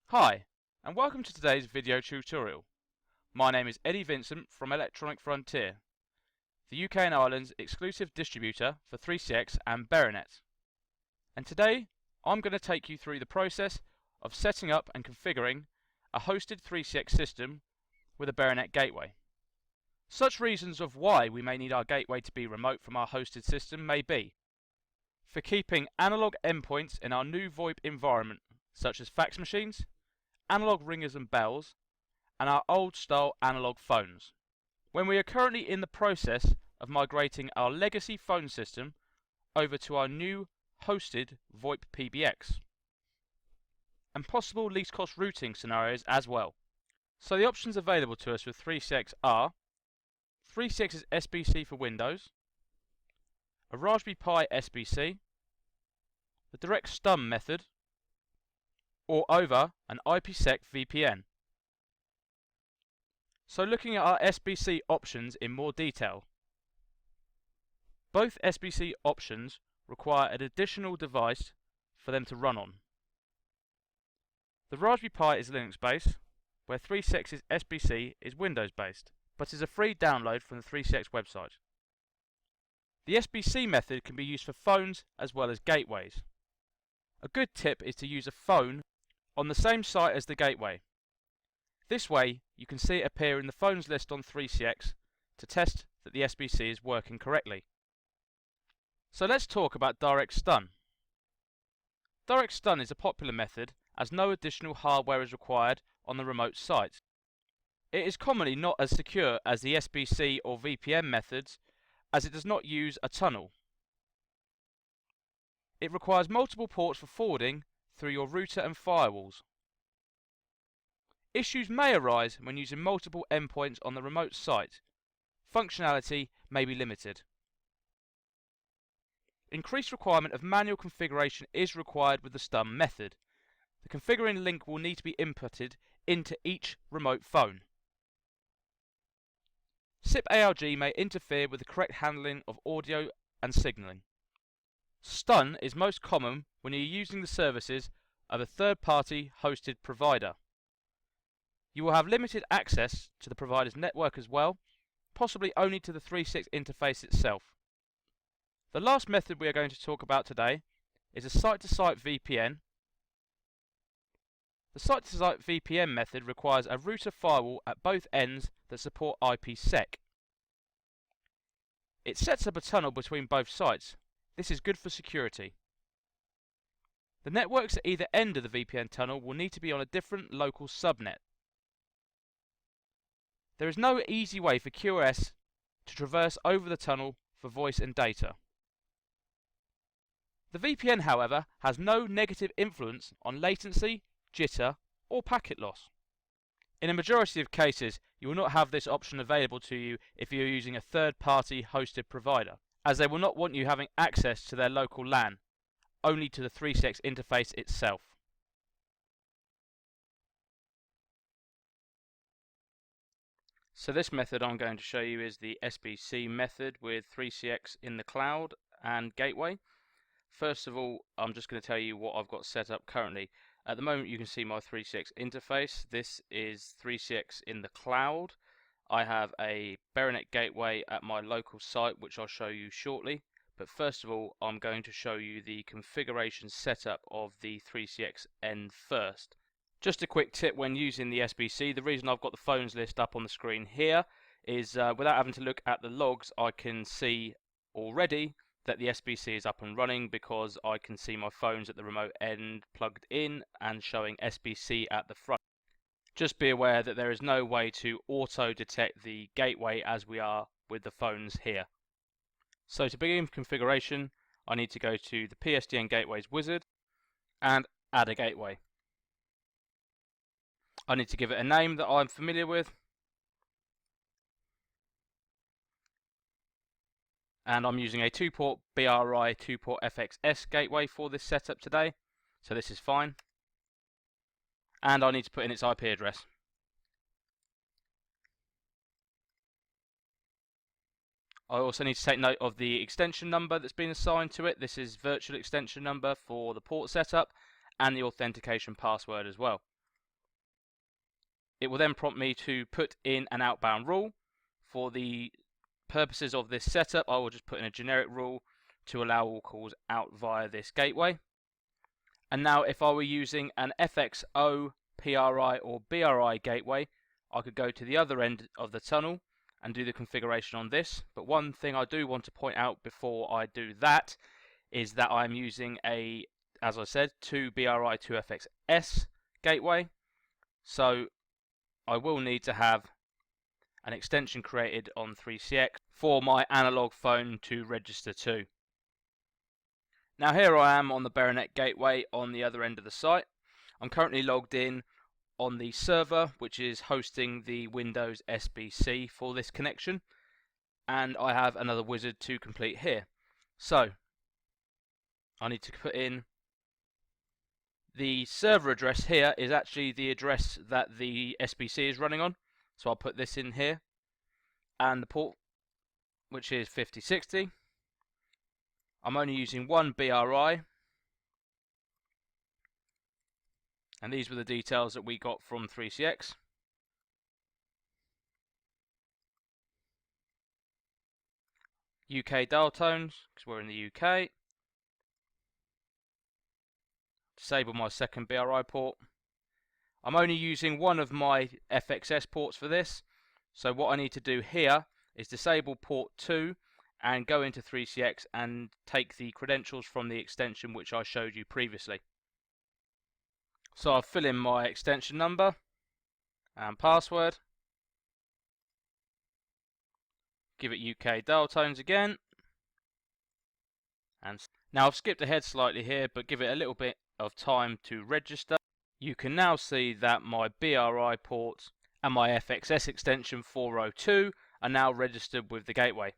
Hi, and welcome to today's video tutorial. My name is Eddie Vincent from Electronic Frontier, the UK and Ireland's exclusive distributor for 3CX and Beronet. And today, I'm going to take you through the process of setting up and configuring a hosted 3CX system with a Beronet gateway. Such reasons of why we may need our gateway to be remote from our hosted system may be for keeping analog endpoints in our new VoIP environment, such as fax machines, analog ringers and bells, and our old style analog phones, when we are currently in the process of migrating our legacy phone system over to our new hosted VoIP PBX, and possible least cost routing scenarios as well. So the options available to us with 3CX are 3CX's SBC for Windows, a Raspberry Pi SBC, the direct STUM method, or over an IPsec VPN. So looking at our SBC options in more detail. Both SBC options require an additional device for them to run on. The Raspberry Pi is Linux based, where 3CX's SBC is Windows based, but is a free download from the 3CX website. The SBC method can be used for phones as well as gateways. A good tip is to use a phone on the same site as the gateway. This way you can see it appear in the phones list on 3CX to test that the SBC is working correctly. So let's talk about direct stun. Direct stun is a popular method as no additional hardware is required on the remote site. It is commonly not as secure as the SBC or VPN methods as it does not use a tunnel. It requires multiple ports for forwarding through your router and firewalls. Issues may arise when using multiple endpoints on the remote site. Functionality may be limited. Increased requirement of manual configuration is required with the STUM method. The configuring link will need to be inputted into each remote phone. SIP ARG may interfere with the correct handling of audio and signaling. Stun is most common when you're using the services of a third-party hosted provider. You will have limited access to the provider's network as well, possibly only to the 3CX interface itself. The last method we are going to talk about today is a site-to-site VPN. The site-to-site VPN method requires a router firewall at both ends that support IPsec. It sets up a tunnel between both sites. This is good for security. The networks at either end of the VPN tunnel will need to be on a different local subnet. There is no easy way for QoS to traverse over the tunnel for voice and data. The VPN, however, has no negative influence on latency, jitter, or packet loss. In a majority of cases, you will not have this option available to you if you are using a third-party hosted provider, as they will not want you having access to their local LAN, only to the 3CX interface itself. So this method I'm going to show you is the SBC method with 3CX in the cloud and gateway. First of all, I'm just going to tell you what I've got set up currently. At the moment you can see my 3CX interface. This is 3CX in the cloud. I have a Beronet gateway at my local site which I'll show you shortly. But first of all, I'm going to show you the configuration setup of the 3CX end first. Just a quick tip when using the SBC, the reason I've got the phones list up on the screen here is without having to look at the logs, I can see already that the SBC is up and running because I can see my phones at the remote end plugged in and showing SBC at the front. Just be aware that there is no way to auto detect the gateway as we are with the phones here. So to begin configuration, I need to go to the PSTN Gateways wizard and add a gateway. I need to give it a name that I'm familiar with, and I'm using a 2-port BRI 2-port FXS gateway for this setup today, so this is fine. And I need to put in its IP address. I also need to take note of the extension number that's been assigned to it. This is virtual extension number for the port setup and the authentication password as well. It will then prompt me to put in an outbound rule. For the purposes of this setup, I will just put in a generic rule to allow all calls out via this gateway. And now if I were using an FXO, PRI or BRI gateway, I could go to the other end of the tunnel and do the configuration on this. But one thing I do want to point out before I do that is that I'm using a, as I said, 2BRI 2FXS gateway. So I will need to have an extension created on 3CX for my analog phone to register to. Now here I am on the Beronet gateway on the other end of the site. I'm currently logged in on the server which is hosting the Windows SBC for this connection, and I have another wizard to complete here. So I need to put in the server address. Here is actually the address that the SBC is running on, so I'll put this in here, and the port, which is 5060. I'm only using one BRI, and these were the details that we got from 3CX. UK dial tones, because we're in the UK. Disable my second BRI port. I'm only using one of my FXS ports for this, so what I need to do here is disable port 2 and go into 3CX and take the credentials from the extension which I showed you previously. So I'll fill in my extension number and password, give it UK dial tones again, and now I've skipped ahead slightly here, but give it a little bit of time to register. You can now see that my BRI port and my FXS extension 402 are now registered with the gateway.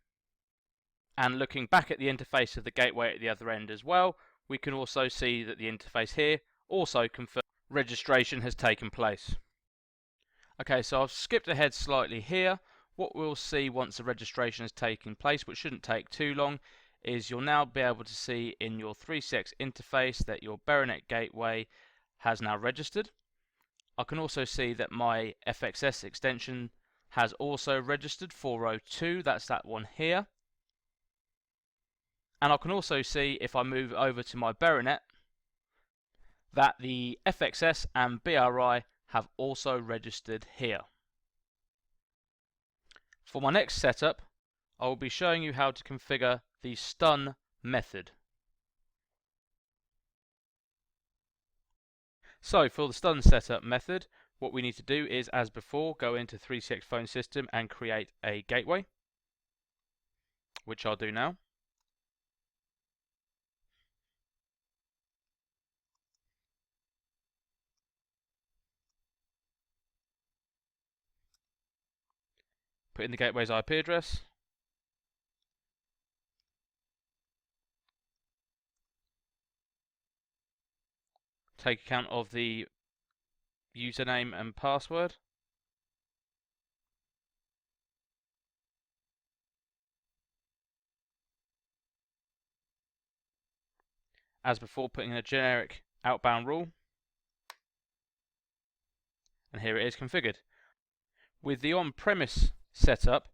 And looking back at the interface of the gateway at the other end as well, we can also see that the interface here also confirms registration has taken place. Okay, so I've skipped ahead slightly here. What we'll see once the registration has taken place, which shouldn't take too long, is you'll now be able to see in your 3CX interface that your Beronet gateway has now registered. I can also see that my FXS extension has also registered 402, that's that one here. And I can also see, if I move over to my Beronet, that the FXS and BRI have also registered here. For my next setup, I will be showing you how to configure the stun method. So for the stun setup method, what we need to do is, as before, go into 3CX phone system and create a gateway, which I'll do now. Put in the gateway's IP address. Take account of the username and password. As before, putting in a generic outbound rule. And here it is configured. With the on-premise setup,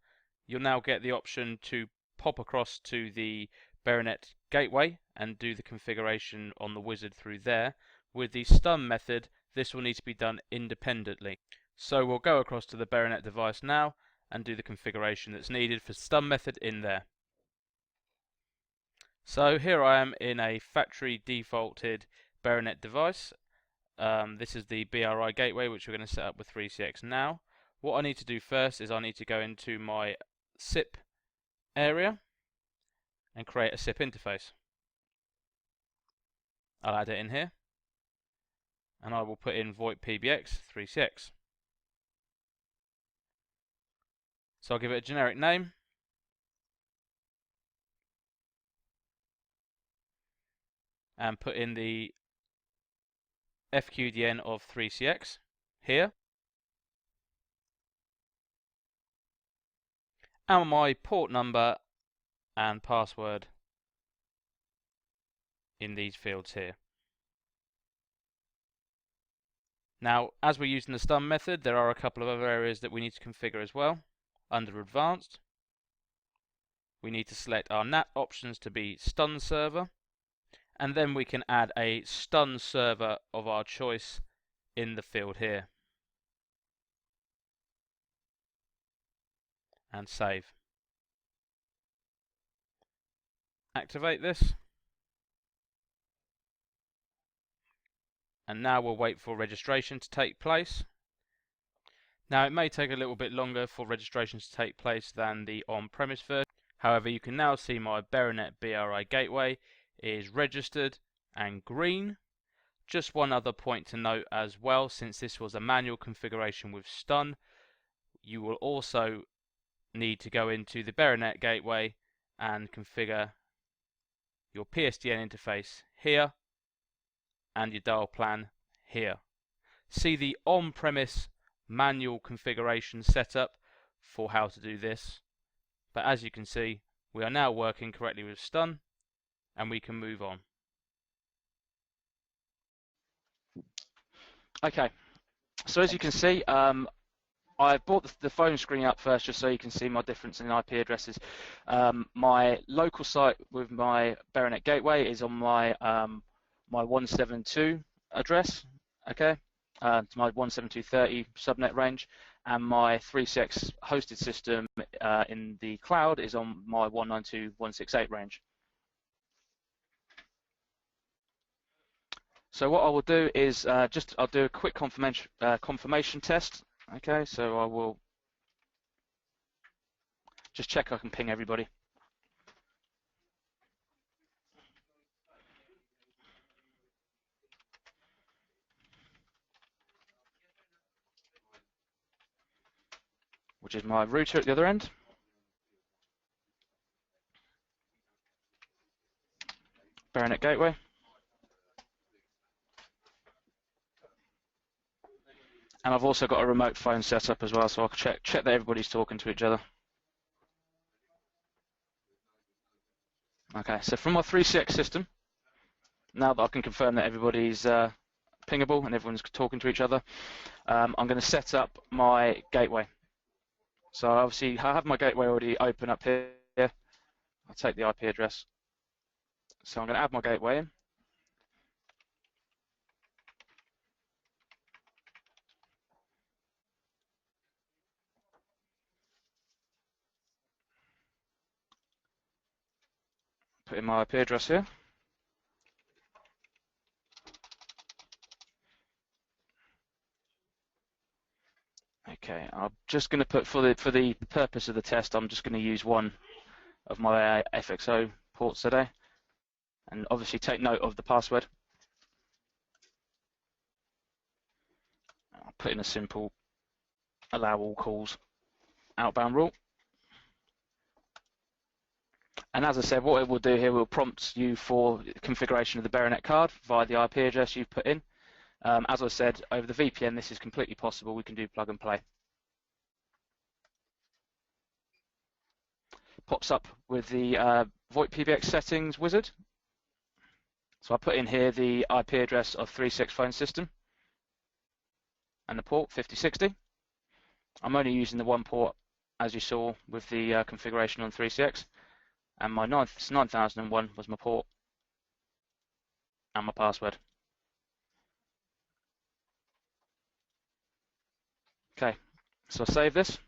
you'll now get the option to pop across to the Beronet gateway and do the configuration on the wizard through there. With the stun method, this will need to be done independently. So we'll go across to the Beronet device now and do the configuration that's needed for stun method in there. So here I am in a factory defaulted Beronet device. This is the BRI gateway which we're going to set up with 3CX now. What I need to do first is I need to go into my SIP area and create a SIP interface. I'll add it in here, and I will put in VoIP PBX 3CX. So I'll give it a generic name, and put in the FQDN of 3CX here, and my port number and password in these fields here. Now, as we're using the stun method, there are a couple of other areas that we need to configure as well. Under Advanced, we need to select our NAT options to be stun server, and then we can add a stun server of our choice in the field here. And save. Activate this. And now we'll wait for registration to take place. Now it may take a little bit longer for registration to take place than the on-premise version. However, you can now see my Beronet BRI gateway is registered and green. Just one other point to note as well, since this was a manual configuration with stun, you will also need to go into the Beronet gateway and configure your PSTN interface here and your dial plan here. See the on-premise manual configuration setup for how to do this, but as you can see, we are now working correctly with stun and we can move on. Okay, so as you can see, I brought the phone screen up first just so you can see my difference in IP addresses. My local site with my Beronet gateway is on my my 172 address, okay, to my 172.30 subnet range, and my 3.6 hosted system in the cloud is on my 192.168 range. So what I will do is I'll do a quick confirmation test. Okay, so I will just check I can ping everybody. Which is my router at the other end. Beronet gateway. And I've also got a remote phone set up as well, so I'll check that everybody's talking to each other. Okay, so from my 3.6 system, now that I can confirm that everybody's pingable and everyone's talking to each other, I'm going to set up my gateway. So obviously I have my gateway already open up here. I'll take the IP address. So I'm going to add my gateway in. Put in my IP address here. Okay, I'm just going to put for the purpose of the test, I'm just going to use one of my FXO ports today, and obviously take note of the password. I'll put in a simple allow all calls outbound rule. And as I said, what it will do here will prompt you for configuration of the Beronet card via the IP address you've put in. As I said, over the VPN, this is completely possible. We can do plug and play. Pops up with the VoIP PBX settings wizard. So I put in here the IP address of 3.6 phone system and the port 5060. I'm only using the one port, as you saw with the configuration on 3.6, and my 9001 was my port and my password. Okay, so I'll save this.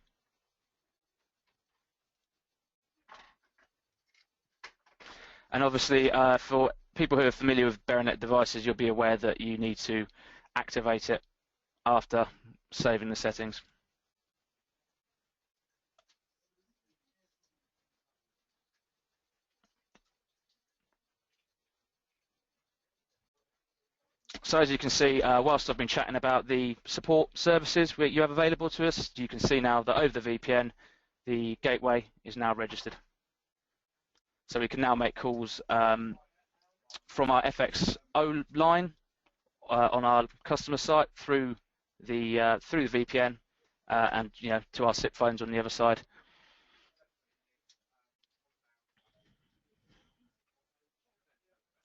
And obviously, for people who are familiar with Beronet devices, you'll be aware that you need to activate it after saving the settings. So as you can see, whilst I've been chatting about the support services you have available to us, you can see now that over the VPN, the gateway is now registered. So we can now make calls from our FXO line on our customer site through the VPN and to our SIP phones on the other side.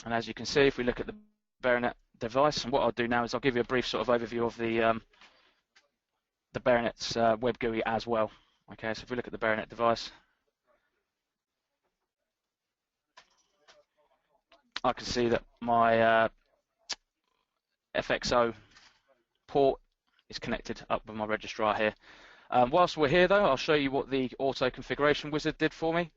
And as you can see, if we look at the Beronet device. And what I'll do now is I'll give you a brief sort of overview of the Beronet's web GUI as well. Okay, so if we look at the Beronet device, I can see that my FXO port is connected up with my registrar here. Whilst we're here though, I'll show you what the auto configuration wizard did for me.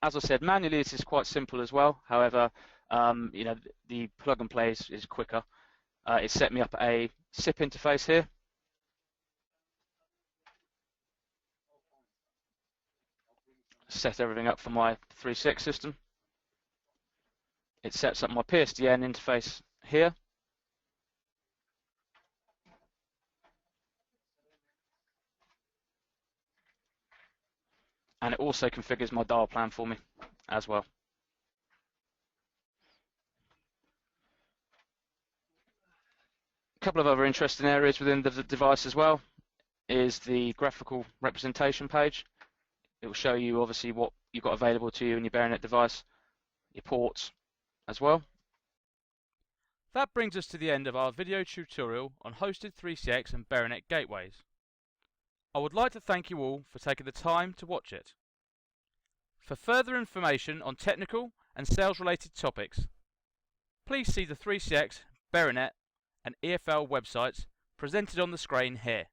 As I said, manually this is quite simple as well. However, you know, the plug and play is quicker. It set me up a SIP interface here. Set everything up for my 3.6 system. It sets up my PSDN interface here. And it also configures my dial plan for me as well. A couple of other interesting areas within the device as well is the graphical representation page. It will show you obviously what you've got available to you in your Beronet device, your ports as well. That brings us to the end of our video tutorial on hosted 3CX and Beronet gateways. I would like to thank you all for taking the time to watch it. For further information on technical and sales related topics, please see the 3CX, Beronet and EFL websites presented on the screen here.